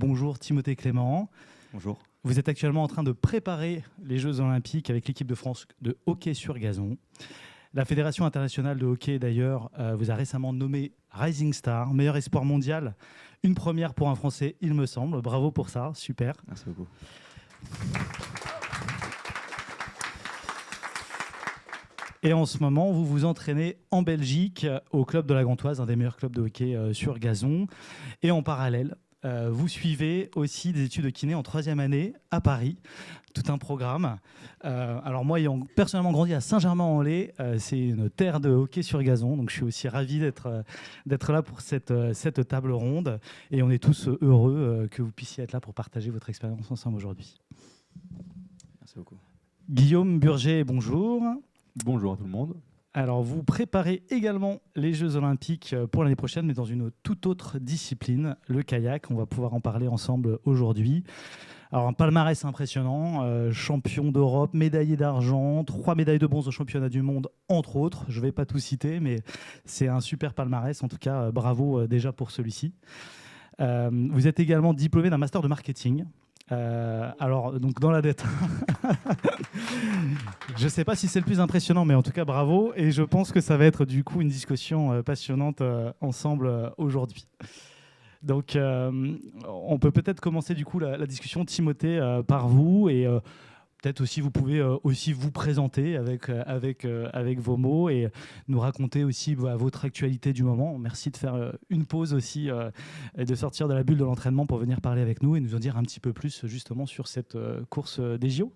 bonjour Timothée Clément. Bonjour. Vous êtes actuellement en train de préparer les Jeux Olympiques avec l'équipe de France de hockey sur gazon. La Fédération internationale de hockey, d'ailleurs, vous a récemment nommé Rising Star, meilleur espoir mondial. Une première pour un Français, il me semble. Bravo pour ça, super. Merci beaucoup. Et en ce moment, vous vous entraînez en Belgique, au club de la Gantoise, un des meilleurs clubs de hockey sur gazon. Et en parallèle, vous suivez aussi des études de kiné en 3e année à Paris, tout un programme. Alors moi, ayant personnellement grandi à Saint-Germain-en-Laye, c'est une terre de hockey sur gazon, donc je suis aussi ravi d'être là pour cette table ronde. Et on est tous heureux que vous puissiez être là pour partager votre expérience ensemble aujourd'hui. Merci beaucoup. Guillaume Burger, bonjour. Bonjour à tout le monde. Alors, vous préparez également les Jeux Olympiques pour l'année prochaine, mais dans une toute autre discipline, le kayak. On va pouvoir en parler ensemble aujourd'hui. Alors, un palmarès impressionnant, champion d'Europe, médaillé d'argent, 3 médailles de bronze au championnat du monde, entre autres. Je ne vais pas tout citer, mais c'est un super palmarès. En tout cas, bravo déjà pour celui-ci. Vous êtes également diplômé d'un master de marketing. Alors, donc dans la dette, je ne sais pas si c'est le plus impressionnant, mais en tout cas, bravo. Et je pense que ça va être du coup une discussion passionnante ensemble aujourd'hui. Donc, on peut peut-être commencer du coup la discussion, Timothée, par vous. Et peut-être aussi, vous pouvez aussi vous présenter avec vos mots et nous raconter aussi votre actualité du moment. Merci de faire une pause aussi et de sortir de la bulle de l'entraînement pour venir parler avec nous et nous en dire un petit peu plus justement sur cette course des JO.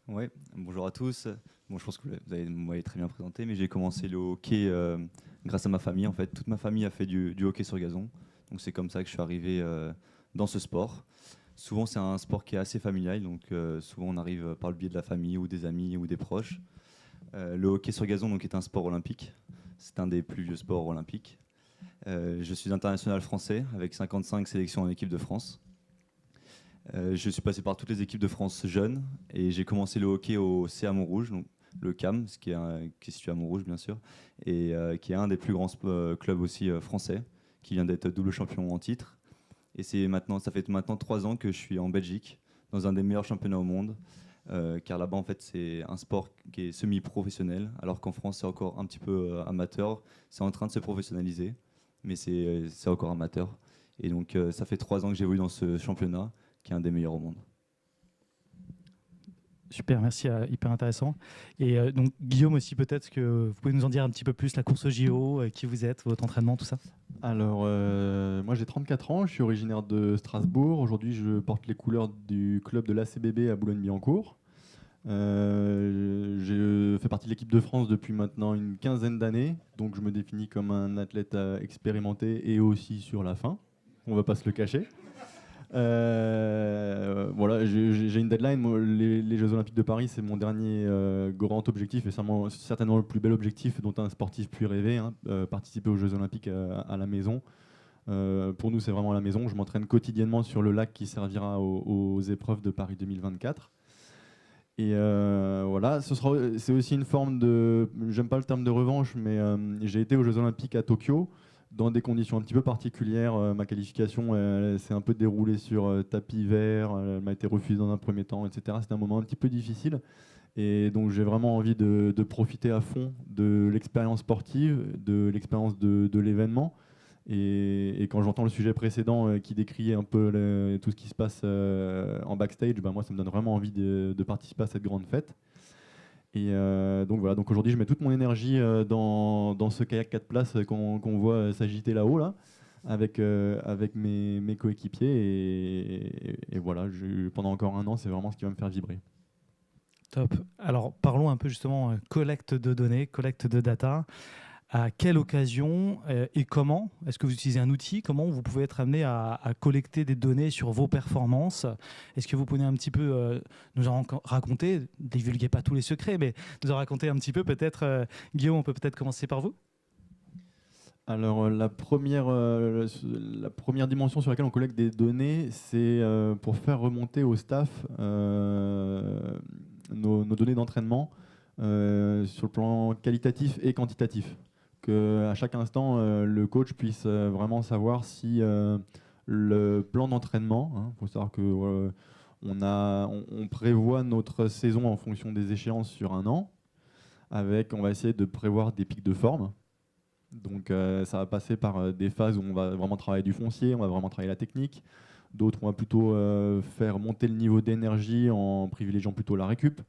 Oui, bonjour à tous. Bon, je pense que vous m'avez très bien présenté, mais j'ai commencé le hockey grâce à ma famille. En fait, toute ma famille a fait du hockey sur gazon. Donc c'est comme ça que je suis arrivé dans ce sport. Souvent, c'est un sport qui est assez familial, donc souvent on arrive par le biais de la famille ou des amis ou des proches. Le hockey sur gazon donc, est un sport olympique. C'est un des plus vieux sports olympiques. Je suis international français avec 55 sélections en équipe de France. Je suis passé par toutes les équipes de France jeunes et j'ai commencé le hockey au CA Montrouge, donc le CAM, qui est situé à Montrouge bien sûr, et qui est un des plus grands clubs aussi français, qui vient d'être double champion en titre. Et ça fait maintenant 3 ans que je suis en Belgique, dans un des meilleurs championnats au monde, car là-bas en fait c'est un sport qui est semi-professionnel, alors qu'en France c'est encore un petit peu amateur. C'est en train de se professionnaliser, mais c'est encore amateur. Et donc ça fait 3 ans que j'évolue dans ce championnat, qui est un des meilleurs au monde. Super, merci, hyper intéressant. Et donc Guillaume aussi, peut-être que vous pouvez nous en dire un petit peu plus, la course aux JO, qui vous êtes, votre entraînement, tout ça. Alors, moi j'ai 34 ans, je suis originaire de Strasbourg. Aujourd'hui, je porte les couleurs du club de l'ACBB à Boulogne-Billancourt. Je fais partie de l'équipe de France depuis maintenant une 15aine d'années, donc je me définis comme un athlète expérimenté et aussi sur la fin. On ne va pas se le cacher. Voilà, j'ai une deadline. Moi, les Jeux Olympiques de Paris, c'est mon dernier grand objectif et certainement le plus bel objectif dont un sportif puisse rêver, hein, participer aux Jeux Olympiques à la maison. Pour nous, c'est vraiment à la maison. Je m'entraîne quotidiennement sur le lac qui servira aux épreuves de Paris 2024. Et voilà, c'est aussi une forme de, j'aime pas le terme de revanche, mais j'ai été aux Jeux Olympiques à Tokyo dans des conditions un petit peu particulières. Ma qualification s'est un peu déroulée sur tapis vert, elle m'a été refusée dans un premier temps, etc. C'était un moment un petit peu difficile. Et donc j'ai vraiment envie de profiter à fond de l'expérience sportive, de l'expérience de l'événement. Et quand j'entends le sujet précédent qui décriait un peu tout ce qui se passe en backstage, moi ça me donne vraiment envie de participer à cette grande fête. Et donc voilà, donc aujourd'hui je mets toute mon énergie dans ce kayak 4 places qu'on voit s'agiter là-haut, là, avec mes coéquipiers. Et voilà, pendant encore 1 an, c'est vraiment ce qui va me faire vibrer. Top. Alors parlons un peu justement collecte de données, collecte de data. À quelle occasion et comment est-ce que vous utilisez un outil? Comment vous pouvez être amené à collecter des données sur vos performances? Est-ce que vous pouvez un petit peu nous en raconter? Divulguez pas tous les secrets, mais nous en raconter un petit peu peut-être. Guillaume, on peut peut-être commencer par vous. Alors la première dimension sur laquelle on collecte des données, c'est pour faire remonter au staff nos données d'entraînement sur le plan qualitatif et quantitatif. Qu'à chaque instant, le coach puisse vraiment savoir si le plan d'entraînement. Il faut savoir que on prévoit notre saison en fonction des échéances sur un an, on va essayer de prévoir des pics de forme. Donc ça va passer par des phases où on va vraiment travailler du foncier, on va vraiment travailler la technique. D'autres, on va plutôt faire monter le niveau d'énergie en privilégiant plutôt la récup.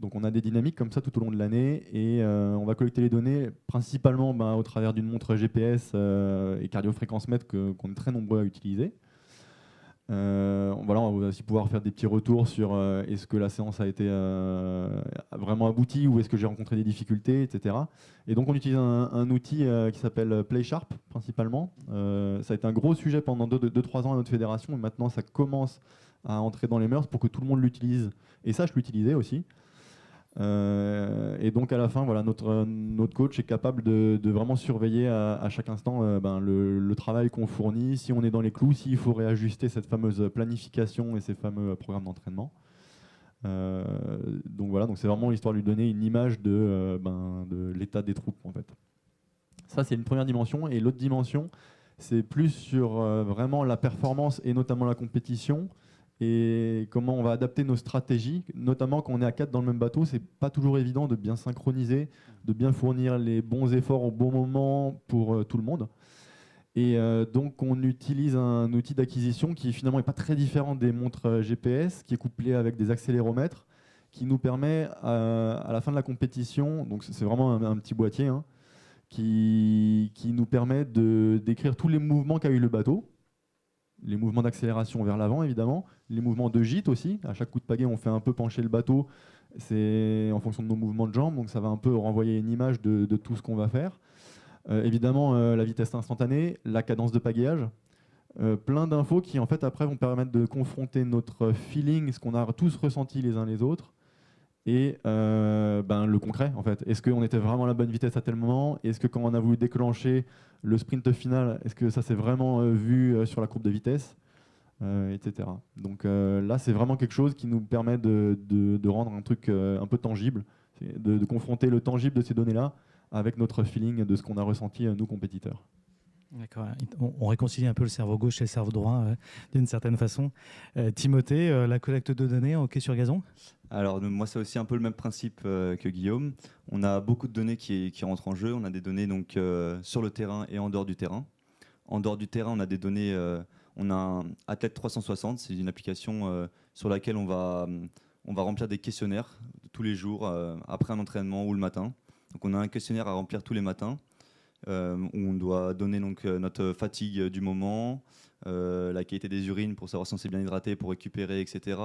Donc on a des dynamiques comme ça tout au long de l'année et on va collecter les données principalement au travers d'une montre GPS et cardiofréquence-mètre qu'on est très nombreux à utiliser. On va aussi pouvoir faire des petits retours sur est-ce que la séance a été vraiment aboutie ou est-ce que j'ai rencontré des difficultés, etc. Et donc on utilise un outil qui s'appelle PlaySharp principalement. Ça a été un gros sujet pendant 2-3 ans à notre fédération et maintenant ça commence à entrer dans les mœurs pour que tout le monde l'utilise et sache l'utiliser aussi. Et donc à la fin, notre coach est capable de vraiment surveiller à chaque instant le travail qu'on fournit, si on est dans les clous, s'il faut réajuster cette fameuse planification et ces fameux programmes d'entraînement. Donc c'est vraiment l'histoire de lui donner une image de l'état des troupes en fait. Ça c'est une première dimension et l'autre dimension c'est plus sur vraiment la performance et notamment la compétition. Et comment on va adapter nos stratégies, notamment quand on est à 4 dans le même bateau, c'est pas toujours évident de bien synchroniser, de bien fournir les bons efforts au bon moment pour tout le monde. Et donc on utilise un outil d'acquisition qui finalement n'est pas très différent des montres GPS, qui est couplé avec des accéléromètres, qui nous permet à la fin de la compétition, donc c'est vraiment un petit boîtier, qui nous permet de décrire tous les mouvements qu'a eu le bateau. Les mouvements d'accélération vers l'avant, évidemment. Les mouvements de gîte aussi. À chaque coup de pagaie, on fait un peu pencher le bateau. C'est en fonction de nos mouvements de jambes. Donc, ça va un peu renvoyer une image de tout ce qu'on va faire. Évidemment, la vitesse instantanée, la cadence de pagayage. Plein d'infos qui, en fait, après, vont permettre de confronter notre feeling, ce qu'on a tous ressenti les uns les autres, et le concret, en fait. Est-ce qu'on était vraiment à la bonne vitesse à tel moment? Est-ce que quand on a voulu déclencher le sprint final, est-ce que ça s'est vraiment vu sur la courbe de vitesse, etc. Donc là, c'est vraiment quelque chose qui nous permet de rendre un truc un peu tangible, de confronter le tangible de ces données-là avec notre feeling de ce qu'on a ressenti, nous, compétiteurs. D'accord. On réconcilie un peu le cerveau gauche et le cerveau droit d'une certaine façon. Timothée, la collecte de données en hockey sur gazon? Alors moi c'est aussi un peu le même principe que Guillaume. On a beaucoup de données qui rentrent en jeu. On a des données donc sur le terrain et en dehors du terrain. En dehors du terrain, on a des données. On a un Athlète 360, c'est une application sur laquelle on va remplir des questionnaires tous les jours après un entraînement ou le matin. Donc on a un questionnaire à remplir tous les matins où on doit donner donc notre fatigue du moment, la qualité des urines pour savoir si on s'est bien hydraté, pour récupérer, etc.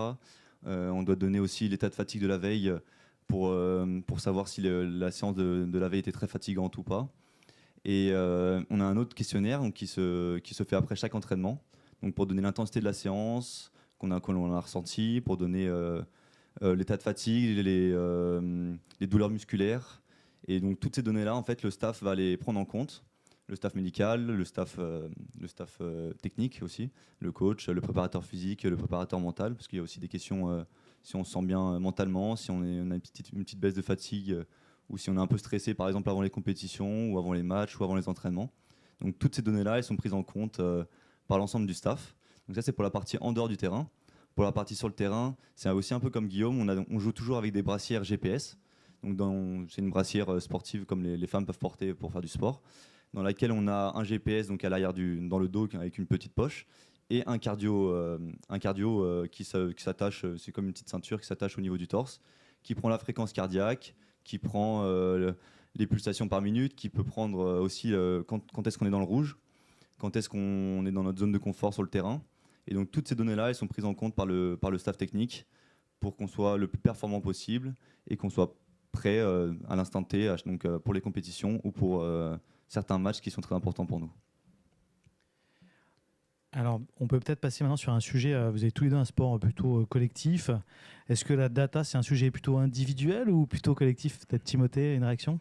On doit donner aussi l'état de fatigue de la veille pour savoir si la séance de la veille était très fatigante ou pas. Et on a un autre questionnaire donc, qui se fait après chaque entraînement, donc pour donner l'intensité de la séance qu'on a ressenti, pour donner l'état de fatigue, les douleurs musculaires. Et donc toutes ces données-là, en fait, le staff va les prendre en compte. Le staff médical, le staff technique aussi, le coach, le préparateur physique, le préparateur mental, parce qu'il y a aussi des questions si on se sent bien mentalement, si on a une petite baisse de fatigue, ou si on est un peu stressé, par exemple, avant les compétitions, ou avant les matchs, ou avant les entraînements. Donc toutes ces données-là, elles sont prises en compte par l'ensemble du staff. Donc ça, c'est pour la partie en dehors du terrain. Pour la partie sur le terrain, c'est aussi un peu comme Guillaume, on joue toujours avec des brassières GPS. Donc c'est une brassière sportive comme les femmes peuvent porter pour faire du sport, dans laquelle on a un GPS donc à l'arrière dans le dos avec une petite poche et un cardio qui s'attache, c'est comme une petite ceinture qui s'attache au niveau du torse, qui prend la fréquence cardiaque, qui prend les pulsations par minute, qui peut prendre aussi quand est-ce qu'on est dans le rouge, quand est-ce qu'on est dans notre zone de confort sur le terrain. Et donc toutes ces données-là, elles sont prises en compte par le staff technique pour qu'on soit le plus performant possible et qu'on soit prêt à l'instant T, donc pour les compétitions ou pour certains matchs qui sont très importants pour nous. Alors, on peut peut-être passer maintenant sur un sujet, vous avez tous les deux un sport plutôt collectif. Est-ce que la data, c'est un sujet plutôt individuel ou plutôt collectif? Peut-être Timothée, une réaction?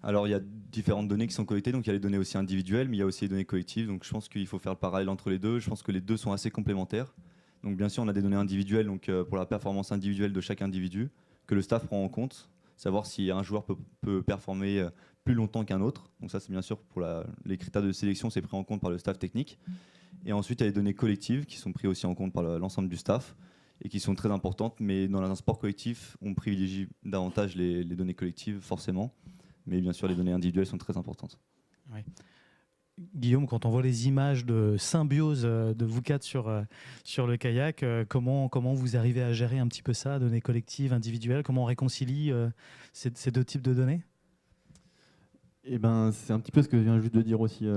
Alors, il y a différentes données qui sont collectées, donc il y a les données aussi individuelles, mais il y a aussi les données collectives, donc je pense qu'il faut faire le parallèle entre les deux. Je pense que les deux sont assez complémentaires. Donc bien sûr, on a des données individuelles donc, pour la performance individuelle de chaque individu, que le staff prend en compte, savoir si un joueur peut performer plus longtemps qu'un autre. Donc ça, c'est bien sûr pour les critères de sélection, c'est pris en compte par le staff technique. Et ensuite, il y a les données collectives qui sont prises aussi en compte par l'ensemble du staff et qui sont très importantes. Mais dans un sport collectif, on privilégie davantage les données collectives, forcément. Mais bien sûr, les données individuelles sont très importantes. Oui. Guillaume, quand on voit les images de symbiose de vous quatre sur le kayak, comment vous arrivez à gérer un petit peu ça, données collectives, individuelles? Comment on réconcilie ces deux types de données? Eh ben, c'est un petit peu ce que vient juste de dire aussi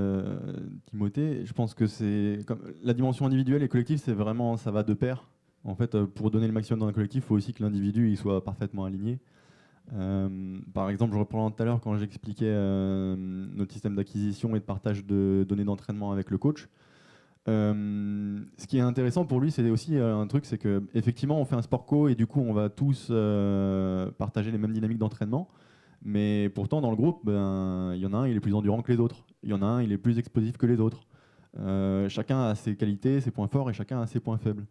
Timothée. Je pense que c'est comme la dimension individuelle et collective, c'est vraiment, ça va de pair. En fait, pour donner le maximum dans un collectif, il faut aussi que l'individu il soit parfaitement aligné. Par exemple, je reprends tout à l'heure quand j'expliquais notre système d'acquisition et de partage de données d'entraînement avec le coach. Ce qui est intéressant pour lui, c'est aussi un truc, c'est que effectivement, on fait un sport co et du coup, on va tous partager les mêmes dynamiques d'entraînement. Mais pourtant, dans le groupe, il y en a un, il est plus endurant que les autres. Il y en a un, il est plus explosif que les autres. Chacun a ses qualités, ses points forts et chacun a ses points faibles.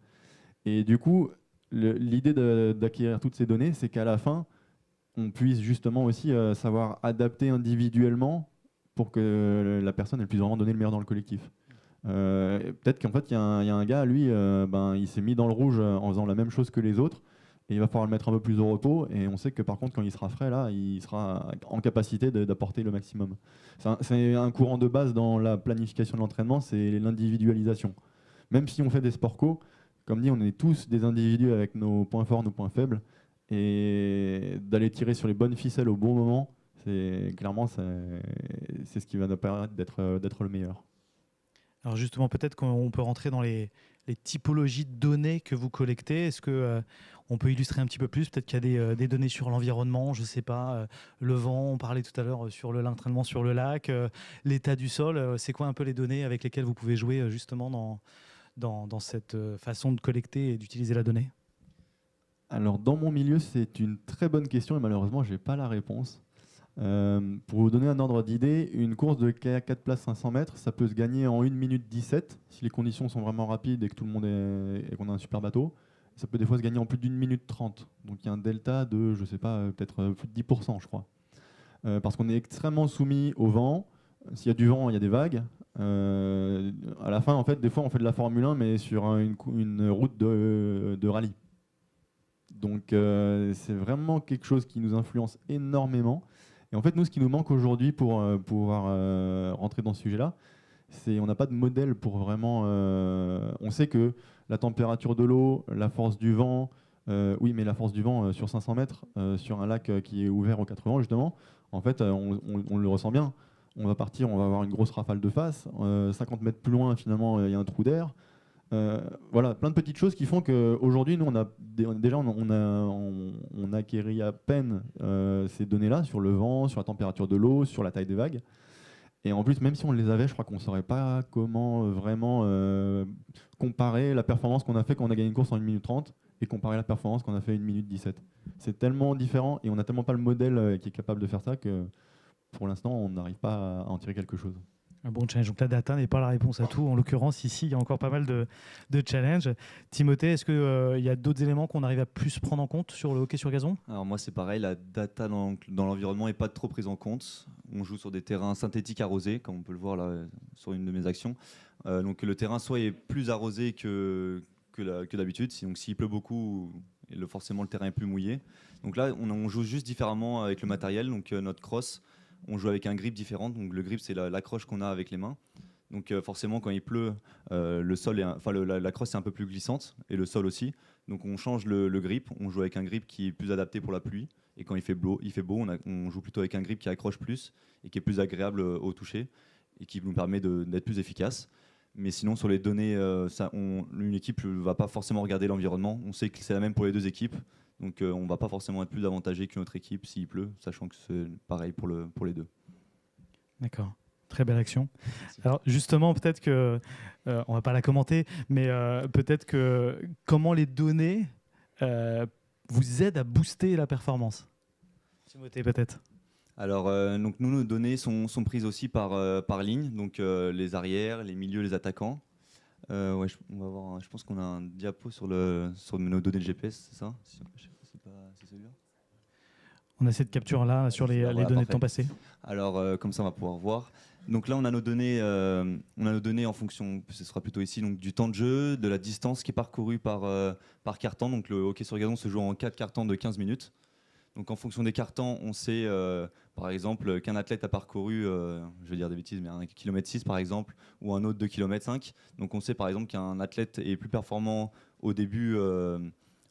Et du coup, l'idée d'acquérir toutes ces données, c'est qu'à la fin, on puisse justement aussi savoir adapter individuellement pour que la personne puisse vraiment donner le meilleur dans le collectif. Peut-être qu'en fait, il y a un gars, lui, il s'est mis dans le rouge en faisant la même chose que les autres. Et il va falloir le mettre un peu plus au repos. Et on sait que par contre, quand il sera frais, là, il sera en capacité d'apporter le maximum. C'est un courant de base dans la planification de l'entraînement, c'est l'individualisation. Même si on fait des sports co, comme dit, on est tous des individus avec nos points forts, nos points faibles. Et d'aller tirer sur les bonnes ficelles au bon moment, c'est ce qui va nous permettre d'être le meilleur. Alors justement, peut-être qu'on peut rentrer dans les typologies de données que vous collectez. Est-ce que on peut illustrer un petit peu plus? Peut-être qu'il y a des données sur l'environnement, je ne sais pas, le vent, on parlait tout à l'heure sur l'entraînement sur le lac, l'état du sol. C'est quoi un peu les données avec lesquelles vous pouvez jouer justement dans cette façon de collecter et d'utiliser la donnée? Alors, dans mon milieu, c'est une très bonne question et malheureusement, je n'ai pas la réponse. Pour vous donner un ordre d'idée, une course de kayak 4 places 500 mètres, ça peut se gagner en 1 minute 17 si les conditions sont vraiment rapides et que tout le monde et qu'on a un super bateau. Ça peut des fois se gagner en plus d'1 minute 30. Donc il y a un delta de, je sais pas, peut-être plus de 10%, je crois. Parce qu'on est extrêmement soumis au vent. S'il y a du vent, il y a des vagues. À la fin, en fait, des fois, on fait de la Formule 1, mais sur une route de rallye. Donc c'est vraiment quelque chose qui nous influence énormément. Et en fait, nous, ce qui nous manque aujourd'hui pour pouvoir rentrer dans ce sujet-là, c'est on n'a pas de modèle pour vraiment... on sait que la température de l'eau, la force du vent, oui, mais la force du vent sur 500 mètres, sur un lac qui est ouvert aux 4 vents, justement, en fait, on le ressent bien. On va partir, on va avoir une grosse rafale de face. 50 mètres plus loin, finalement, il y a un trou d'air. Voilà, plein de petites choses qui font qu'aujourd'hui, nous, on acquérit à peine ces données-là sur le vent, sur la température de l'eau, sur la taille des vagues. Et en plus, même si on les avait, je crois qu'on ne saurait pas comment vraiment comparer la performance qu'on a fait quand on a gagné une course en 1 minute 30 et comparer la performance qu'on a fait en 1 minute 17. C'est tellement différent et on n'a tellement pas le modèle qui est capable de faire ça que pour l'instant, on n'arrive pas à en tirer quelque chose. Un bon challenge. Donc la data n'est pas la réponse à tout. En l'occurrence, ici, il y a encore pas mal de challenges. Timothée, est-ce qu'il y a d'autres éléments qu'on arrive à plus prendre en compte sur le hockey sur gazon? Alors moi, c'est pareil, la data dans l'environnement n'est pas trop prise en compte. On joue sur des terrains synthétiques arrosés, comme on peut le voir là sur une de mes actions. Donc le terrain soit est plus arrosé que d'habitude. Donc s'il pleut beaucoup, forcément le terrain est plus mouillé. Donc là, on joue juste différemment avec le matériel. Donc notre cross, on joue avec un grip différent. Donc le grip, c'est l'accroche qu'on a avec les mains. Donc forcément, quand il pleut, le sol la crosse est un peu plus glissante et le sol aussi. Donc on change le grip. On joue avec un grip qui est plus adapté pour la pluie. Et quand il fait beau, on joue plutôt avec un grip qui accroche plus et qui est plus agréable au toucher et qui nous permet d'être plus efficace. Mais sinon, sur les données, une équipe ne va pas forcément regarder l'environnement. On sait que c'est la même pour les deux équipes. Donc on ne va pas forcément être plus avantagé qu'une autre équipe s'il pleut, sachant que c'est pareil pour les deux. D'accord. Très belle action. Merci. Alors justement, peut-être que, on ne va pas la commenter, mais peut-être que comment les données vous aident à booster la performance? Timothée, peut-être. Alors, donc nous, nos données sont prises aussi par ligne, donc les arrières, les milieux, les attaquants. Ouais, je pense qu'on a un diapo sur nos données de GPS, c'est ça? C'est celui-là. On a cette capture-là sur les données de temps passé. Alors, comme ça, on va pouvoir voir. Donc là, on a nos données en fonction, ce sera plutôt ici, donc du temps de jeu, de la distance qui est parcourue par quart-temps. Donc le hockey sur gazon se joue en 4 quart-temps de 15 minutes. Donc en fonction des quart-temps, on sait par exemple qu'un athlète a parcouru, je vais dire des bêtises, mais 1,6 km par exemple, ou un autre 2,5 km. Donc on sait par exemple qu'un athlète est plus performant au début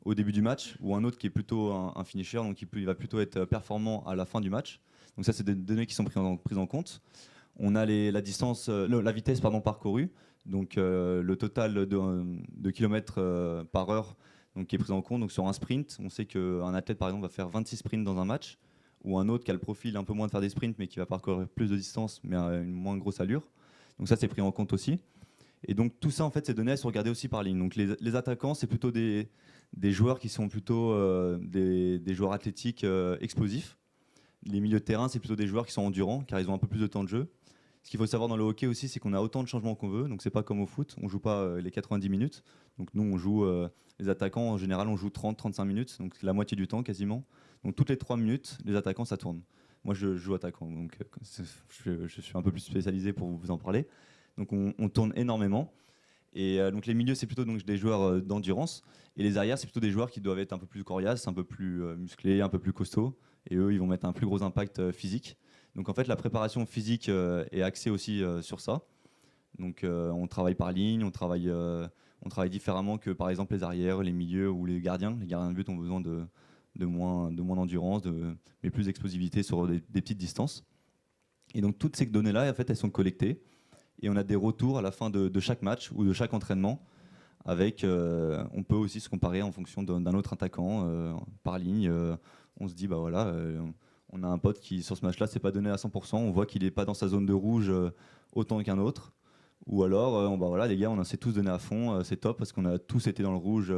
du match, ou un autre qui est plutôt un finisher, donc il va plutôt être performant à la fin du match. Donc ça, c'est des données qui sont prises en compte. On a la vitesse parcourue, donc le total de kilomètres par heure, donc, qui est pris en compte. Donc sur un sprint, on sait qu'un athlète par exemple va faire 26 sprints dans un match, ou un autre qui a le profil un peu moins de faire des sprints, mais qui va parcourir plus de distance, mais à une moins grosse allure. Donc ça, c'est pris en compte aussi. Et donc tout ça, en fait, ces données, elles sont regardées aussi par ligne. Donc les attaquants, c'est plutôt des joueurs qui sont plutôt des joueurs athlétiques explosifs. Les milieux de terrain, c'est plutôt des joueurs qui sont endurants, car ils ont un peu plus de temps de jeu. Ce qu'il faut savoir dans le hockey aussi, c'est qu'on a autant de changements qu'on veut. Donc c'est pas comme au foot, on joue pas les 90 minutes. Donc nous, on joue les attaquants, en général, on joue 30-35 minutes, donc c'est la moitié du temps quasiment. Donc toutes les 3 minutes, les attaquants, ça tourne. Moi, je joue attaquant, donc je suis un peu plus spécialisé pour vous en parler. Donc on tourne énormément. Et donc les milieux, c'est plutôt donc, des joueurs d'endurance. Et les arrières, c'est plutôt des joueurs qui doivent être un peu plus coriaces, un peu plus musclés, un peu plus costauds. Et eux, ils vont mettre un plus gros impact physique. Donc en fait, la préparation physique est axée aussi sur ça. Donc on travaille par ligne, on travaille différemment que par exemple les arrières, les milieux ou les gardiens. Les gardiens de but ont besoin de moins d'endurance, mais plus d'explosivité sur des petites distances. Et donc toutes ces données-là, en fait, elles sont collectées. Et on a des retours à la fin de chaque match ou de chaque entraînement. On peut aussi se comparer en fonction d'un autre attaquant par ligne. On se dit, bah voilà, on a un pote qui, sur ce match-là, s'est pas donné à 100%. On voit qu'il n'est pas dans sa zone de rouge autant qu'un autre. Ou alors, bah voilà, les gars, on s'est tous donné à fond. C'est top parce qu'on a tous été dans le rouge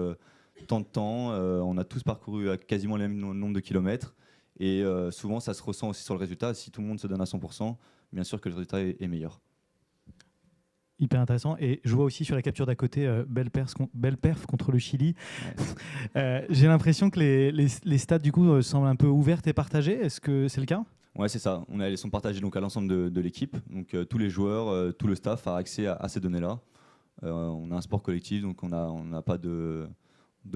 tant de temps. On a tous parcouru quasiment le même nombre de kilomètres. Et souvent, ça se ressent aussi sur le résultat. Si tout le monde se donne à 100%, bien sûr que le résultat est meilleur. Hyper intéressant. Et je vois aussi sur la capture d'à côté, belle perf contre le Chili. Ouais. J'ai l'impression que les stats du coup semblent un peu ouvertes et partagées. Est-ce que c'est le cas ? Ouais, c'est ça. Elles sont partagées donc à l'ensemble de l'équipe. Donc tous les joueurs, tout le staff a accès à ces données-là. On a un sport collectif, donc on n'a pas de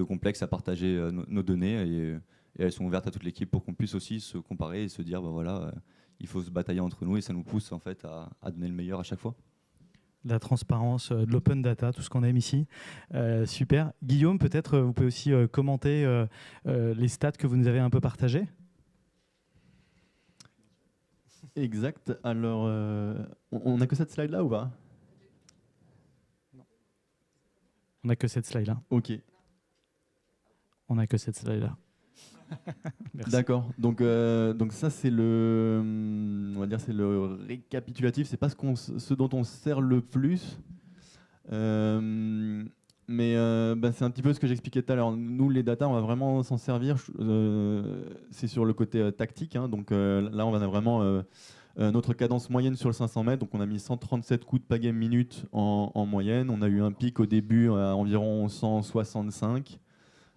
complexe à partager nos données et elles sont ouvertes à toute l'équipe pour qu'on puisse aussi se comparer et se dire, bah voilà, il faut se batailler entre nous et ça nous pousse en fait à donner le meilleur à chaque fois. De la transparence, de l'open data, tout ce qu'on aime ici. Super. Guillaume, peut-être vous pouvez aussi commenter les stats que vous nous avez un peu partagées. Exact. Alors, on n'a que cette slide-là ou pas ? On n'a que cette slide-là. Ok. On n'a que cette slide-là. D'accord. Donc ça c'est on va dire c'est le récapitulatif. C'est pas ce dont on se sert le plus, mais c'est un petit peu ce que j'expliquais tout à l'heure. Nous les data, on va vraiment s'en servir. C'est sur le côté tactique. Hein. Donc là on a vraiment notre cadence moyenne sur le 500 mètres. Donc on a mis 137 coups de pagaie minute en moyenne. On a eu un pic au début à environ 165.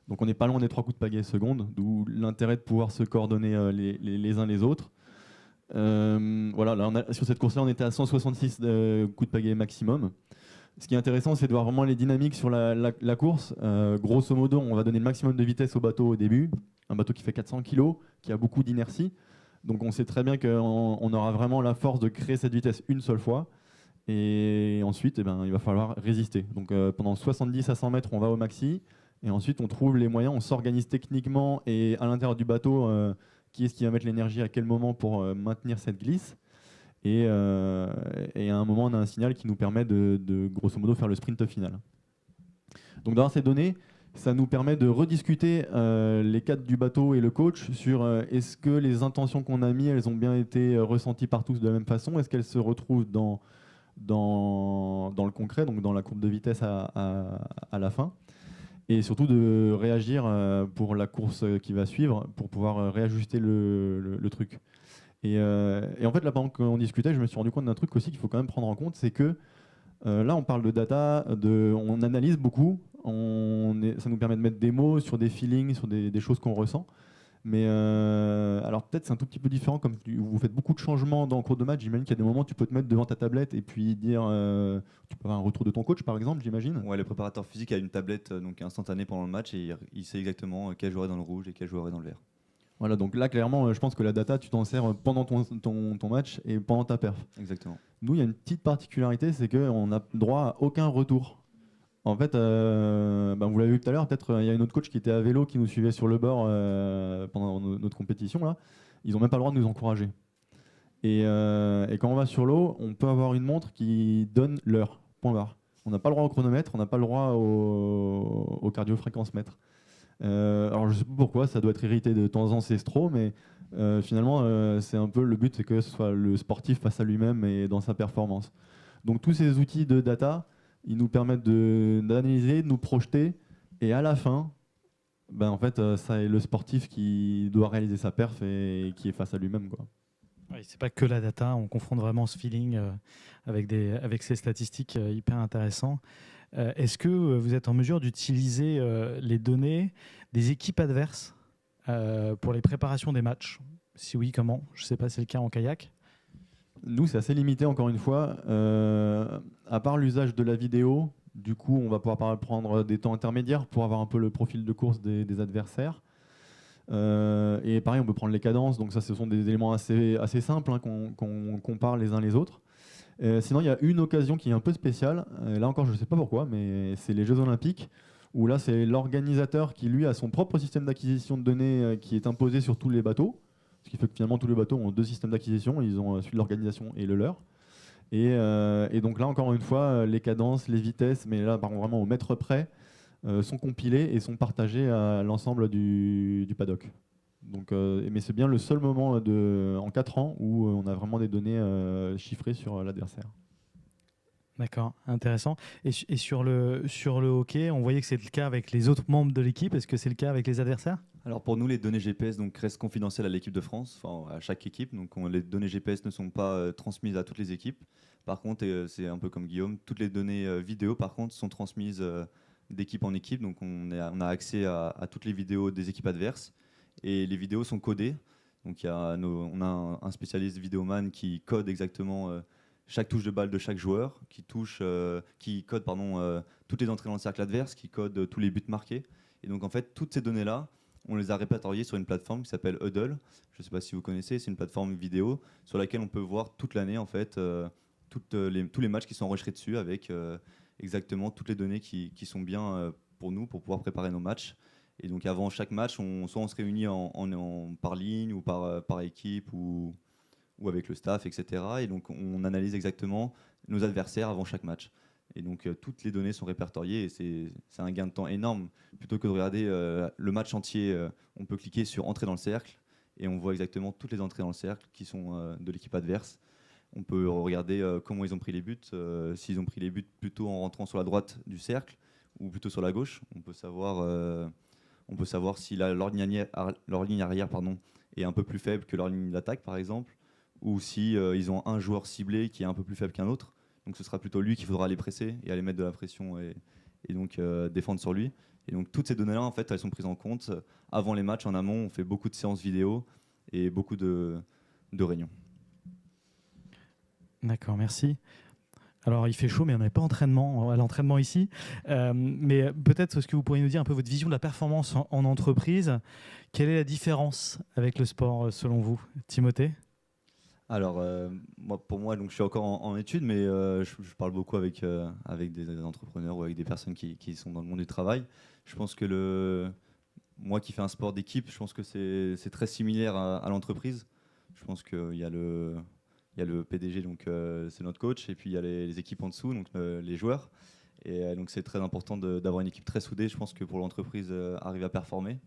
Donc on n'est pas loin des 3 coups de pagaie seconde, d'où l'intérêt de pouvoir se coordonner les uns les autres. Voilà, là, sur cette course-là, on était à 166 coups de pagaie maximum. Ce qui est intéressant, c'est de voir vraiment les dynamiques sur la course. Grosso modo, on va donner le maximum de vitesse au bateau au début. Un bateau qui fait 400 kg, qui a beaucoup d'inertie. Donc on sait très bien qu'on aura vraiment la force de créer cette vitesse une seule fois. Et ensuite, il va falloir résister. Donc pendant 70 à 100 mètres, on va au maxi. Et ensuite, on trouve les moyens, on s'organise techniquement et à l'intérieur du bateau, qui est-ce qui va mettre l'énergie à quel moment pour maintenir cette glisse. Et à un moment, on a un signal qui nous permet de grosso modo faire le sprint final. Donc d'avoir ces données, ça nous permet de rediscuter les cadres du bateau et le coach sur est-ce que les intentions qu'on a mises, elles ont bien été ressenties par tous de la même façon ? Est-ce qu'elles se retrouvent dans le concret, donc dans la courbe de vitesse à la fin ? Et surtout de réagir pour la course qui va suivre, pour pouvoir réajuster le truc. Et en fait, là, pendant qu'on discutait, je me suis rendu compte d'un truc aussi qu'il faut quand même prendre en compte, c'est que là, on parle de data, on analyse beaucoup, ça nous permet de mettre des mots sur des feelings, sur des choses qu'on ressent. Mais alors peut-être c'est un tout petit peu différent, comme vous faites beaucoup de changements dans le cours de match. J'imagine qu'il y a des moments où tu peux te mettre devant ta tablette et puis dire, tu peux avoir un retour de ton coach par exemple, j'imagine. Ouais, le préparateur physique a une tablette donc instantanée pendant le match et il sait exactement quel joueur est dans le rouge et quel joueur est dans le vert. Voilà, donc là clairement, je pense que la data, tu t'en sers pendant ton match et pendant ta perf. Exactement. Nous, il y a une petite particularité, c'est qu'on n'a droit à aucun retour. En fait, vous l'avez vu tout à l'heure, peut-être il y a une autre coach qui était à vélo qui nous suivait sur le bord pendant notre compétition. Là. Ils n'ont même pas le droit de nous encourager. Et quand on va sur l'eau, on peut avoir une montre qui donne l'heure, point barre. On n'a pas le droit au chronomètre, on n'a pas le droit au cardiofréquencemètre. Alors je ne sais pas pourquoi, ça doit être hérité de temps ancestraux, mais finalement, c'est un peu le but, c'est que ce soit le sportif face à lui-même et dans sa performance. Donc tous ces outils de data, ils nous permettent d'analyser, de nous projeter, et à la fin, en fait, ça est le sportif qui doit réaliser sa perf et qui est face à lui-même, quoi. Oui, c'est pas que la data, on confronte vraiment ce feeling avec ces statistiques hyper intéressantes. Est-ce que vous êtes en mesure d'utiliser les données des équipes adverses pour les préparations des matchs? Si oui, comment? Je ne sais pas si c'est le cas en kayak. Nous, c'est assez limité, encore une fois. À part l'usage de la vidéo, du coup, on va pouvoir prendre des temps intermédiaires pour avoir un peu le profil de course des adversaires. Et pareil, on peut prendre les cadences. Donc ça, ce sont des éléments assez simples hein, qu'on compare les uns les autres. Sinon, il y a une occasion qui est un peu spéciale. Là encore, je ne sais pas pourquoi, mais c'est les Jeux Olympiques, où là, c'est l'organisateur qui, lui, a son propre système d'acquisition de données qui est imposé sur tous les bateaux. Ce qui fait que finalement, tous les bateaux ont deux systèmes d'acquisition. Ils ont celui de l'organisation et le leur. Et donc là, encore une fois, les cadences, les vitesses, mais là, vraiment au mètre près, sont compilés et sont partagés à l'ensemble du paddock. Donc, mais c'est bien le seul moment en 4 ans où on a vraiment des données chiffrées sur l'adversaire. D'accord, intéressant. Et sur le hockey, on voyait que c'est le cas avec les autres membres de l'équipe. Est-ce que c'est le cas avec les adversaires? Alors pour nous, les données GPS donc, restent confidentielles à l'équipe de France, enfin à chaque équipe. Donc les données GPS ne sont pas transmises à toutes les équipes. Par contre, c'est un peu comme Guillaume, toutes les données vidéo par contre sont transmises d'équipe en équipe. Donc on a accès à toutes les vidéos des équipes adverses et les vidéos sont codées. Donc on a un spécialiste vidéoman qui code exactement chaque touche de balle de chaque joueur, qui code toutes les entrées dans le cercle adverse, qui code tous les buts marqués. Et donc en fait, toutes ces données-là, on les a répertoriées sur une plateforme qui s'appelle Hudl. Je ne sais pas si vous connaissez, c'est une plateforme vidéo sur laquelle on peut voir toute l'année en fait, tous les matchs qui sont enregistrés dessus avec exactement toutes les données qui sont bien pour nous, pour pouvoir préparer nos matchs. Et donc avant chaque match, soit on se réunit par ligne ou par équipe ou avec le staff, etc. Et donc on analyse exactement nos adversaires avant chaque match. Et donc toutes les données sont répertoriées et c'est un gain de temps énorme. Plutôt que de regarder le match entier, on peut cliquer sur Entrer dans le cercle et on voit exactement toutes les entrées dans le cercle qui sont de l'équipe adverse. On peut regarder comment ils ont pris les buts, s'ils ont pris les buts plutôt en rentrant sur la droite du cercle ou plutôt sur la gauche. On peut savoir si leur ligne arrière est un peu plus faible que leur ligne d'attaque par exemple, ou si ils ont un joueur ciblé qui est un peu plus faible qu'un autre. Donc ce sera plutôt lui qu'il faudra aller presser et aller mettre de la pression et donc défendre sur lui. Et donc toutes ces données-là, en fait, elles sont prises en compte avant les matchs, en amont. On fait beaucoup de séances vidéo et beaucoup de réunions. D'accord, merci. Alors il fait chaud, mais on n'est pas à l'entraînement ici. Mais peut-être est-ce que vous pourriez nous dire un peu votre vision de la performance en entreprise. Quelle est la différence avec le sport selon vous, Timothée? Alors, pour moi, donc, je suis encore en études, mais je parle beaucoup avec des entrepreneurs ou avec des personnes qui sont dans le monde du travail. Je pense que moi qui fais un sport d'équipe, je pense que c'est très similaire à l'entreprise. Je pense qu'il y a le PDG, donc c'est notre coach, et puis il y a les équipes en dessous, donc les joueurs. Et donc c'est très important d'avoir une équipe très soudée. Je pense que pour l'entreprise, arriver à performer.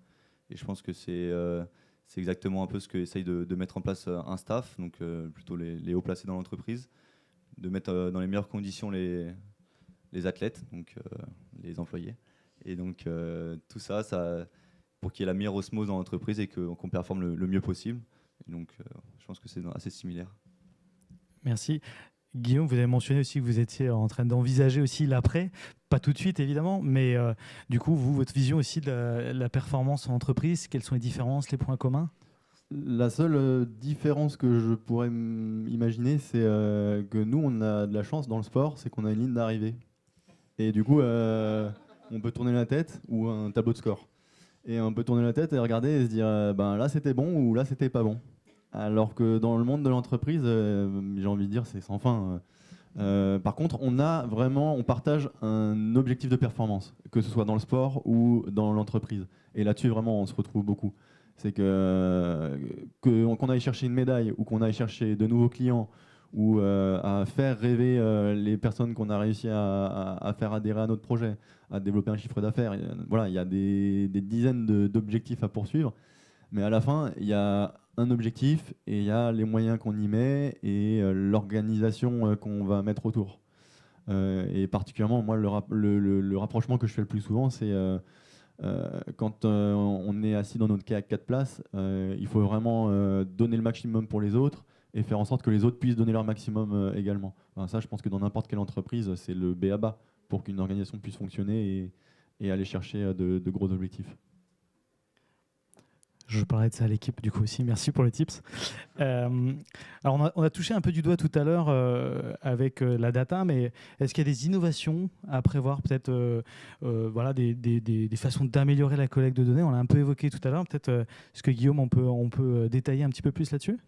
Et je pense que c'est exactement un peu ce qu'essaye de mettre en place un staff, donc plutôt les hauts placés dans l'entreprise, de mettre dans les meilleures conditions les athlètes, donc les employés. Et donc tout ça pour qu'il y ait la meilleure osmose dans l'entreprise et qu'on performe le mieux possible. Et donc je pense que c'est assez similaire. Merci. Guillaume, vous avez mentionné aussi que vous étiez en train d'envisager aussi l'après, pas tout de suite évidemment, mais du coup, vous, votre vision aussi de la performance en entreprise, quelles sont les différences, les points communs? La seule différence que je pourrais imaginer, c'est que nous, on a de la chance dans le sport, c'est qu'on a une ligne d'arrivée. Et du coup, on peut tourner la tête ou un tableau de score. Et on peut tourner la tête et regarder et se dire, ben là c'était bon ou là c'était pas bon. Alors que dans le monde de l'entreprise, j'ai envie de dire, c'est sans fin. Par contre, on partage un objectif de performance, que ce soit dans le sport ou dans l'entreprise. Et là-dessus, vraiment, on se retrouve beaucoup. C'est qu'on aille chercher une médaille ou qu'on aille chercher de nouveaux clients ou à faire rêver les personnes qu'on a réussi à faire adhérer à notre projet, à développer un chiffre d'affaires. Voilà, il y a des dizaines d'objectifs à poursuivre. Mais à la fin, il y a un objectif et il y a les moyens qu'on y met et l'organisation qu'on va mettre autour. Et particulièrement, moi, le rapprochement que je fais le plus souvent, c'est quand on est assis dans notre quai à 4 places, il faut vraiment donner le maximum pour les autres et faire en sorte que les autres puissent donner leur maximum également. Enfin, ça, je pense que dans n'importe quelle entreprise, c'est le b.a.-ba pour qu'une organisation puisse fonctionner et aller chercher de gros objectifs. Je parlerai de ça à l'équipe du coup aussi. Merci pour les tips. Alors on a touché un peu du doigt tout à l'heure avec la data, mais est-ce qu'il y a des innovations à prévoir, peut-être voilà, des façons d'améliorer la collecte de données? On l'a un peu évoqué tout à l'heure. Peut-être est-ce que Guillaume, on peut détailler un petit peu plus là-dessus?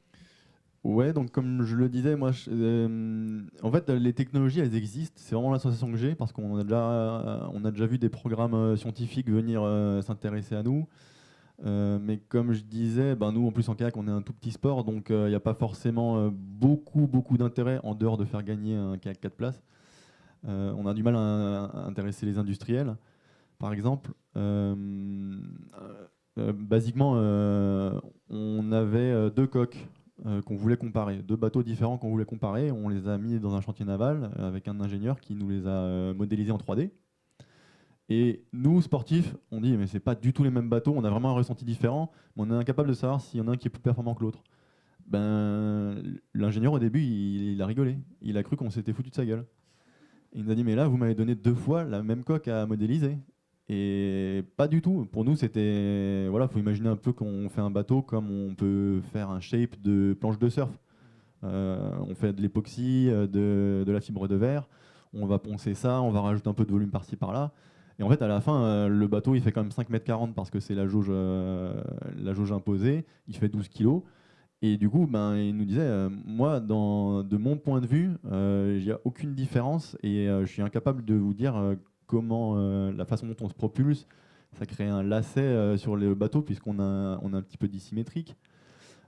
Ouais, donc comme je le disais, moi, en fait, les technologies, elles existent. C'est vraiment la sensation que j'ai parce qu'on a déjà vu des programmes scientifiques venir s'intéresser à nous. Mais comme je disais, nous en plus en kayak on est un tout petit sport, donc il n'y a pas forcément beaucoup d'intérêt en dehors de faire gagner un kayak 4 places. On a du mal à intéresser les industriels, par exemple. Basiquement, on avait deux coques qu'on voulait comparer, deux bateaux différents qu'on voulait comparer. On les a mis dans un chantier naval avec un ingénieur qui nous les a modélisés en 3D. Et nous, sportifs, on dit mais c'est pas du tout les mêmes bateaux, on a vraiment un ressenti différent, mais on est incapable de savoir s'il y en a un qui est plus performant que l'autre. L'ingénieur au début, il a rigolé, il a cru qu'on s'était foutu de sa gueule. Il nous a dit mais là, vous m'avez donné 2 fois la même coque à modéliser. Et pas du tout. Pour nous, c'était voilà, faut imaginer un peu qu'on fait un bateau comme on peut faire un shape de planche de surf. On fait de l'époxy, de la fibre de verre, on va poncer ça, on va rajouter un peu de volume par-ci par-là. Et en fait, à la fin, le bateau, il fait quand même 5,40 m parce que c'est la jauge imposée. Il fait 12 kg. Et du coup, il nous disait, moi, de mon point de vue, il n'y a aucune différence et je suis incapable de vous dire comment la façon dont on se propulse, ça crée un lacet sur le bateau puisqu'on on a un petit peu dissymétrique.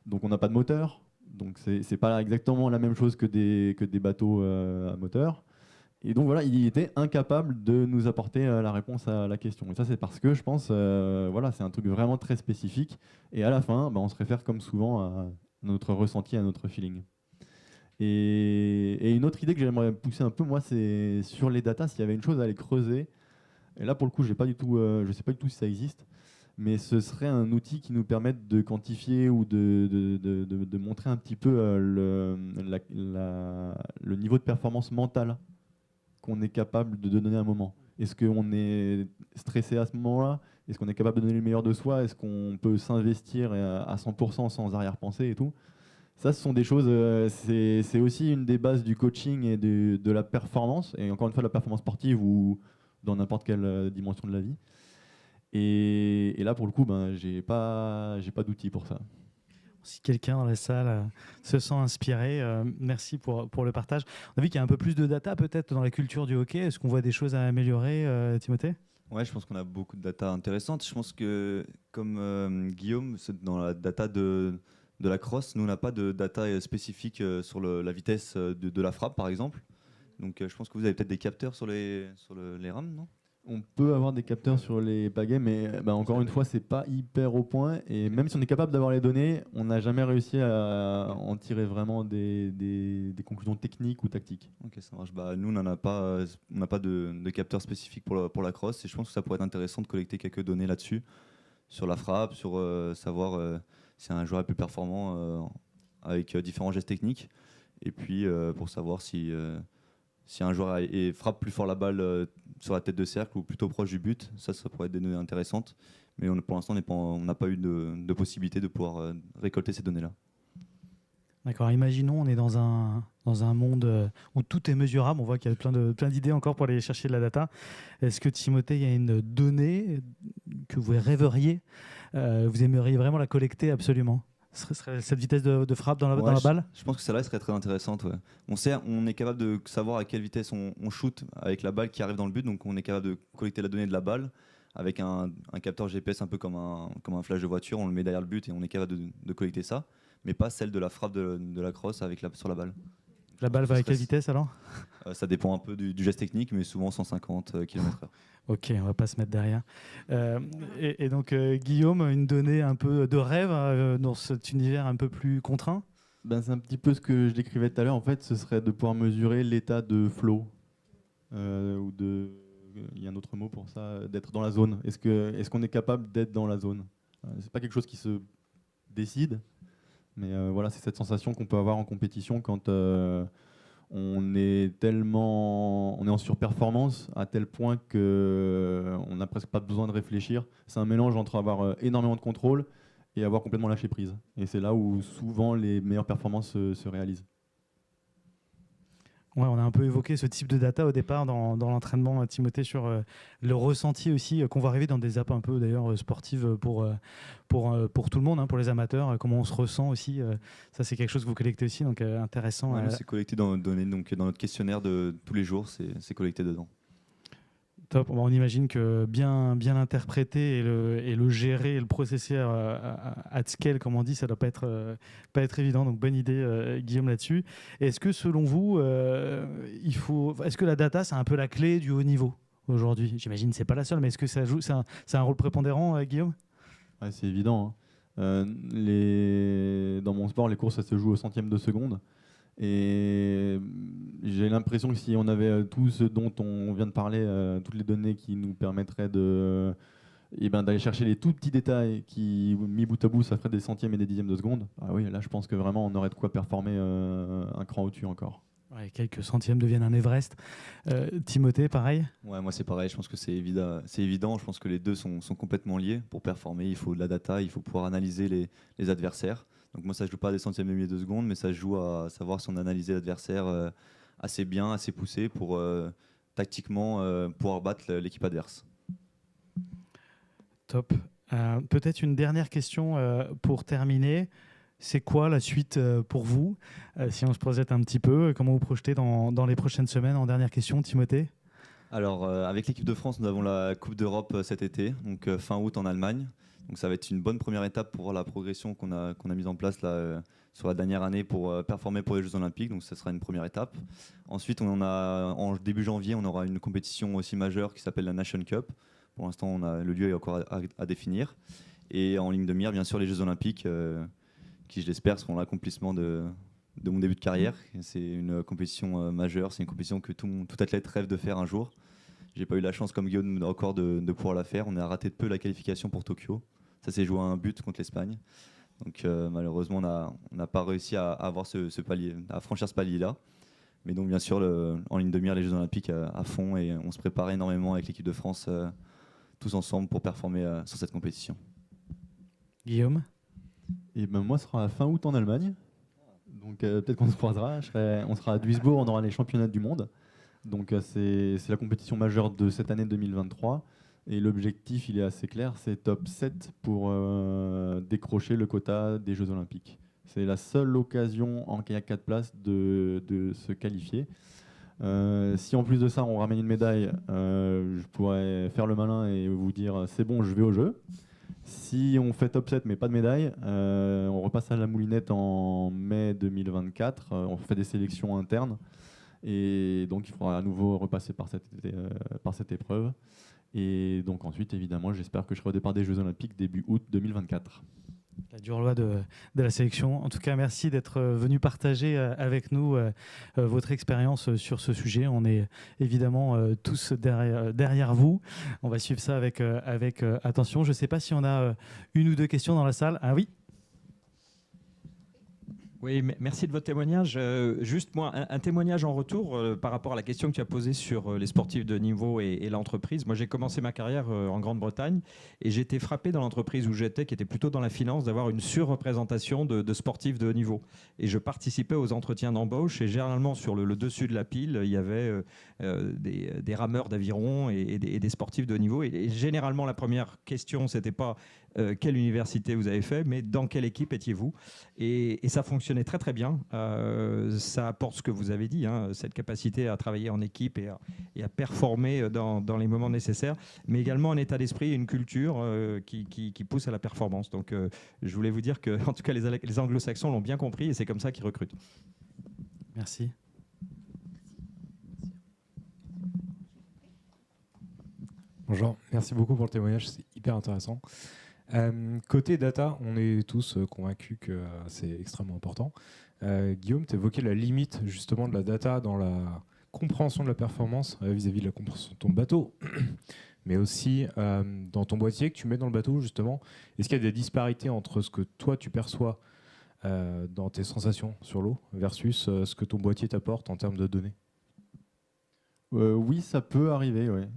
Donc on n'a pas de moteur. Donc c'est pas exactement la même chose que des bateaux à moteur. Et donc voilà, il était incapable de nous apporter la réponse à la question. Et ça, c'est parce que je pense, voilà, c'est un truc vraiment très spécifique. Et à la fin, on se réfère comme souvent à notre ressenti, à notre feeling. Et une autre idée que j'aimerais pousser un peu, moi, c'est sur les datas, s'il y avait une chose à aller creuser. Et là, pour le coup, je ne sais pas du tout si ça existe. Mais ce serait un outil qui nous permette de quantifier ou de montrer un petit peu le niveau de performance mentale qu'on est capable de donner à un moment. Est-ce qu'on est stressé à ce moment-là? Est-ce qu'on est capable de donner le meilleur de soi? Est-ce qu'on peut s'investir à 100% sans arrière-pensée et tout? Ça, ce sont des choses, c'est aussi une des bases du coaching et de la performance, et encore une fois, de la performance sportive ou dans n'importe quelle dimension de la vie. Et là, pour le coup, j'ai pas d'outils pour ça. Si quelqu'un dans la salle se sent inspiré, merci pour le partage. On a vu qu'il y a un peu plus de data peut-être dans la culture du hockey. Est-ce qu'on voit des choses à améliorer, Timothée? Ouais, je pense qu'on a beaucoup de data intéressantes. Je pense que, comme Guillaume, dans la data de la crosse, nous, on n'a pas de data spécifique sur la vitesse de la frappe, par exemple. Donc, je pense que vous avez peut-être des capteurs sur les rames, non? On peut avoir des capteurs sur les pagaies, mais encore une fois, c'est pas hyper au point. Et même si on est capable d'avoir les données, on n'a jamais réussi à en tirer vraiment des conclusions techniques ou tactiques. Ok, ça marche. Nous, on n'a pas de capteurs spécifiques pour la crosse. Et je pense que ça pourrait être intéressant de collecter quelques données là-dessus, sur la frappe, sur savoir si un joueur est plus performant avec différents gestes techniques. Et puis pour savoir si un joueur frappe plus fort la balle sur la tête de cercle ou plutôt proche du but, ça pourrait être des données intéressantes. Mais pour l'instant, on n'a pas eu de possibilité de pouvoir récolter ces données-là. D'accord, imaginons on est dans un monde où tout est mesurable, on voit qu'il y a plein d'idées encore pour aller chercher de la data. Est-ce que Timothée, il y a une donnée que vous rêveriez, vous aimeriez vraiment la collecter absolument? Ce serait cette vitesse de frappe dans la balle? Je pense que celle-là serait très intéressante. Ouais. On est capable de savoir à quelle vitesse on shoot avec la balle qui arrive dans le but, donc on est capable de collecter la donnée de la balle avec un capteur GPS un peu comme un flash de voiture, on le met derrière le but et on est capable de collecter ça, mais pas celle de la frappe de la crosse sur la balle. La balle va à quelle vitesse alors? Ça dépend un peu du geste technique, mais souvent 150 km/h. Ok, on va pas se mettre derrière. Et donc Guillaume, une donnée un peu de rêve dans cet univers un peu plus contraint? C'est un petit peu ce que je décrivais tout à l'heure. En fait, ce serait de pouvoir mesurer l'état de flow ou de... Il y a un autre mot pour ça, d'être dans la zone. Est-ce qu'on est capable d'être dans la zone? C'est pas quelque chose qui se décide, mais voilà, c'est cette sensation qu'on peut avoir en compétition quand on est en surperformance à tel point qu'on n'a presque pas besoin de réfléchir. C'est un mélange entre avoir énormément de contrôle et avoir complètement lâché prise. Et c'est là où souvent les meilleures performances se réalisent. Ouais, on a un peu évoqué ce type de data au départ dans l'entraînement, Timothée, sur le ressenti aussi qu'on va arriver dans des apps un peu d'ailleurs sportives pour tout le monde, hein, pour les amateurs, comment on se ressent aussi. Ça, c'est quelque chose que vous collectez aussi, donc intéressant. Ouais, c'est collecté dans notre donnée, donc dans notre questionnaire de tous les jours, c'est collecté dedans. Top. On imagine que bien l'interpréter et le gérer et le processer à scale, comme on dit, ça ne doit pas être évident. Donc bonne idée, Guillaume, là-dessus. Est-ce que selon vous, est-ce que la data, c'est un peu la clé du haut niveau aujourd'hui? J'imagine que ce n'est pas la seule, mais est-ce que ça joue, c'est un rôle prépondérant, Guillaume? Ouais, c'est évident. Hein. Dans mon sport, les courses, ça se joue au centième de seconde. Et j'ai l'impression que si on avait tout ce dont on vient de parler, toutes les données qui nous permettraient d'aller chercher les tout petits détails qui, mis bout à bout, ça ferait des centièmes et des dixièmes de seconde. Ah oui, là, je pense que vraiment, on aurait de quoi performer un cran au-dessus encore. Ouais, quelques centièmes deviennent un Everest. Timothée, pareil? Ouais, moi c'est pareil, je pense que c'est évident. Je pense que les deux sont complètement liés. Pour performer, il faut de la data, il faut pouvoir analyser les adversaires. Donc moi ça ne joue pas à des centièmes de milliers de secondes, mais ça joue à savoir si on a analysé l'adversaire assez bien, assez poussé pour tactiquement pouvoir battre l'équipe adverse. Top. Peut-être une dernière question pour terminer. C'est quoi la suite pour vous? Si on se projette un petit peu, comment vous projetez dans les prochaines semaines? En dernière question, Timothée? Alors avec l'équipe de France, nous avons la Coupe d'Europe cet été, donc fin août en Allemagne. Donc ça va être une bonne première étape pour la progression qu'on a mise en place là, sur la dernière année pour performer pour les Jeux Olympiques. Donc ça sera une première étape. Ensuite, en début janvier, on aura une compétition aussi majeure qui s'appelle la Nation Cup. Pour l'instant, le lieu est encore à définir. Et en ligne de mire, bien sûr, les Jeux Olympiques qui, je l'espère, seront l'accomplissement de mon début de carrière. C'est une compétition majeure. C'est une compétition que tout athlète rêve de faire un jour. J'ai pas eu la chance, comme Guillaume, encore de pouvoir la faire. On a raté de peu la qualification pour Tokyo. Ça s'est joué à un but contre l'Espagne. Donc malheureusement, on n'a pas réussi à avoir ce palier, à franchir ce palier-là. Mais donc bien sûr, en ligne de mire, les Jeux Olympiques à fond, et on se prépare énormément avec l'équipe de France, tous ensemble, pour performer sur cette compétition. Guillaume? Et moi, ce sera fin août en Allemagne. Donc peut-être qu'on se croisera. On sera à Duisbourg, on aura les championnats du monde. Donc c'est la compétition majeure de cette année 2023. Et l'objectif, il est assez clair, c'est top 7 pour décrocher le quota des Jeux Olympiques. C'est la seule occasion en kayak 4 places de se qualifier. Si en plus de ça, on ramène une médaille, je pourrais faire le malin et vous dire c'est bon, je vais au jeu. Si on fait top 7 mais pas de médaille, on repasse à la moulinette en mai 2024. On fait des sélections internes. Et donc, il faudra à nouveau repasser par cette épreuve. Et donc ensuite, évidemment, j'espère que je serai au départ des Jeux Olympiques début août 2024. La dure loi de la sélection. En tout cas, merci d'être venu partager avec nous votre expérience sur ce sujet. On est évidemment tous derrière vous. On va suivre ça avec attention. Je ne sais pas si on a une ou deux questions dans la salle. Ah oui. Oui, merci de votre témoignage. Juste moi, un témoignage en retour par rapport à la question que tu as posée sur les sportifs de niveau et l'entreprise. Moi, j'ai commencé ma carrière en Grande-Bretagne et j'ai été frappé dans l'entreprise où j'étais, qui était plutôt dans la finance, d'avoir une surreprésentation de sportifs de haut niveau. Et je participais aux entretiens d'embauche et généralement sur le dessus de la pile, il y avait des rameurs d'aviron et des sportifs de haut niveau. Et généralement, la première question, c'était pas quelle université vous avez fait, mais dans quelle équipe étiez-vous. Et ça fonctionnait très très bien. Ça apporte ce que vous avez dit, hein, cette capacité à travailler en équipe et à performer dans les moments nécessaires, mais également un état d'esprit et une culture qui pousse à la performance. Donc je voulais vous dire que, en tout cas, les anglo-saxons l'ont bien compris et c'est comme ça qu'ils recrutent. Merci. Bonjour, merci beaucoup pour le témoignage, c'est hyper intéressant. Côté data, on est tous convaincus que c'est extrêmement important. Guillaume, tu évoquais la limite justement de la data dans la compréhension de la performance vis-à-vis de la compréhension de ton bateau, mais aussi dans ton boîtier que tu mets dans le bateau justement. Est-ce qu'il y a des disparités entre ce que toi tu perçois dans tes sensations sur l'eau versus ce que ton boîtier t'apporte en termes de données? Oui, ça peut arriver, ouais.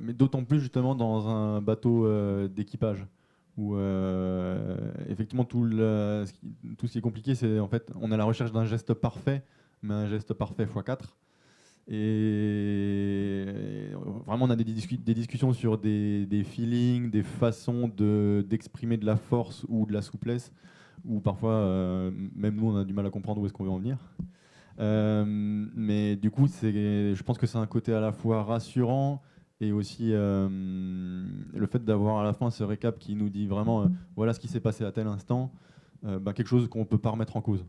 Mais d'autant plus justement dans un bateau d'équipage où effectivement tout ce qui est compliqué, c'est en fait on est à la recherche d'un geste parfait, mais un geste parfait x4. Et vraiment on a des discussions sur des feelings, des façons d'exprimer de la force ou de la souplesse, où parfois même nous on a du mal à comprendre où est-ce qu'on veut en venir. Mais du coup, je pense que c'est un côté à la fois rassurant et aussi le fait d'avoir à la fin ce récap qui nous dit vraiment voilà ce qui s'est passé à tel instant, quelque chose qu'on ne peut pas remettre en cause.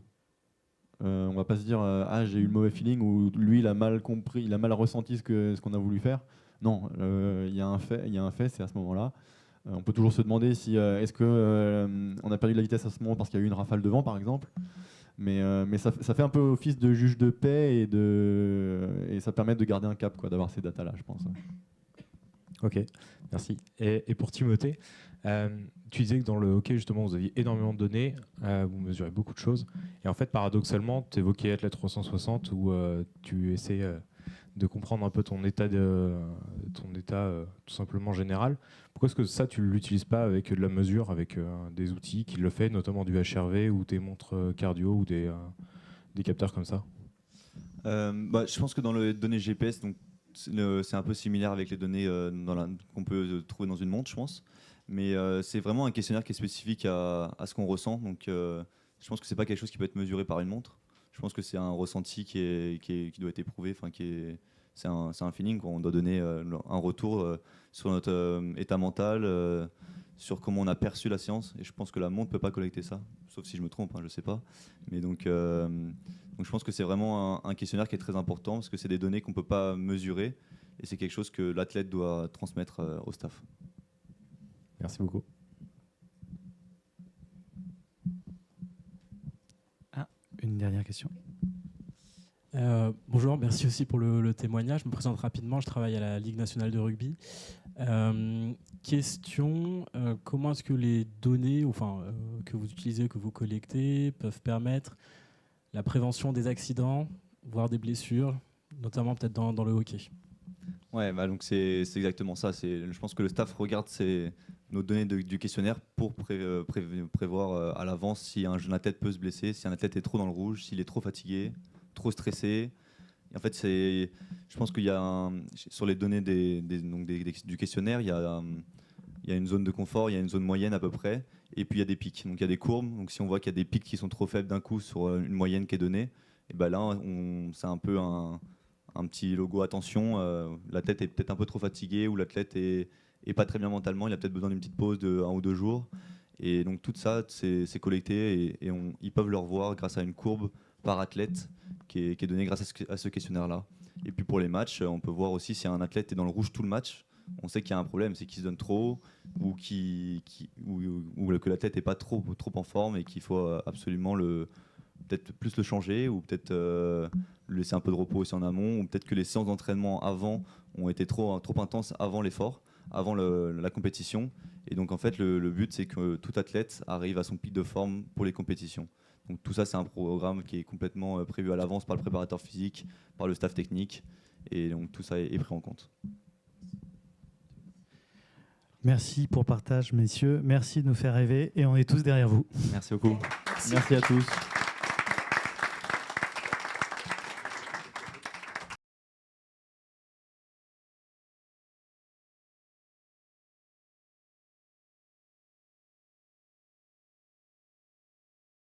On ne va pas se dire ah j'ai eu le mauvais feeling ou lui il a mal compris, il a mal ressenti ce qu'on a voulu faire. Non, il y a un fait, c'est à ce moment-là. On peut toujours se demander si est-ce que on a perdu de la vitesse à ce moment parce qu'il y a eu une rafale de vent par exemple. Mais ça fait un peu office de juge de paix et ça permet de garder un cap, quoi, d'avoir ces datas-là, je pense. Ok, merci. Et pour Timothée, tu disais que dans le hockey, justement, vous aviez énormément de données, vous mesurez beaucoup de choses. Et en fait, paradoxalement, tu évoquais Athlète 360 où tu essaies de comprendre un peu ton état tout simplement général. Pourquoi est-ce que ça, tu ne l'utilises pas avec de la mesure, avec des outils qui le fait, notamment du HRV ou des montres cardio ou des capteurs comme ça? Je pense que dans les données GPS, donc, c'est un peu similaire avec les données qu'on peut trouver dans une montre, je pense. Mais c'est vraiment un questionnaire qui est spécifique à ce qu'on ressent. Donc, je pense que c'est pas quelque chose qui peut être mesuré par une montre. Je pense que c'est un ressenti qui doit être éprouvé. C'est un feeling qu'on doit donner un retour sur notre état mental, sur comment on a perçu la séance. Et je pense que la montre ne peut pas collecter ça, sauf si je me trompe, je ne sais pas. Mais donc je pense que c'est vraiment un questionnaire qui est très important parce que c'est des données qu'on ne peut pas mesurer et c'est quelque chose que l'athlète doit transmettre au staff. Merci beaucoup. Une dernière question. Bonjour, merci aussi pour le témoignage. Je me présente rapidement, je travaille à la Ligue nationale de rugby. Question, comment est-ce que les données que vous utilisez, que vous collectez, peuvent permettre la prévention des accidents, voire des blessures, notamment peut-être dans le hockey? Ouais, donc c'est exactement ça. Je pense que le staff regarde nos données du questionnaire pour prévoir à l'avance si un jeune athlète peut se blesser, si un athlète est trop dans le rouge, s'il est trop fatigué, trop stressé. Et en fait, je pense qu'il y a sur les données du questionnaire, il y a une zone de confort, il y a une zone moyenne à peu près, et puis il y a des pics. Donc il y a des courbes. Donc si on voit qu'il y a des pics qui sont trop faibles d'un coup sur une moyenne qui est donnée, et ben là, c'est un peu un petit logo attention. L'athlète est peut-être un peu trop fatigué ou l'athlète est pas très bien mentalement. Il a peut-être besoin d'une petite pause de 1 ou 2 jours. Et donc tout ça, c'est collecté et ils peuvent le revoir grâce à une courbe par athlète qui est donnée grâce à ce questionnaire-là. Et puis pour les matchs, on peut voir aussi si un athlète est dans le rouge tout le match. On sait qu'il y a un problème, c'est qu'il se donne trop ou que l'athlète n'est pas trop en forme et qu'il faut absolument peut-être plus le changer ou peut-être le laisser un peu de repos aussi en amont ou peut-être que les séances d'entraînement avant ont été trop intenses avant l'effort, avant la compétition. Et donc en fait le but c'est que tout athlète arrive à son pic de forme pour les compétitions. Donc tout ça, c'est un programme qui est complètement prévu à l'avance par le préparateur physique, par le staff technique, et donc tout ça est pris en compte. Merci pour le partage, messieurs. Merci de nous faire rêver et on est tous derrière vous. Merci beaucoup. Merci à tous.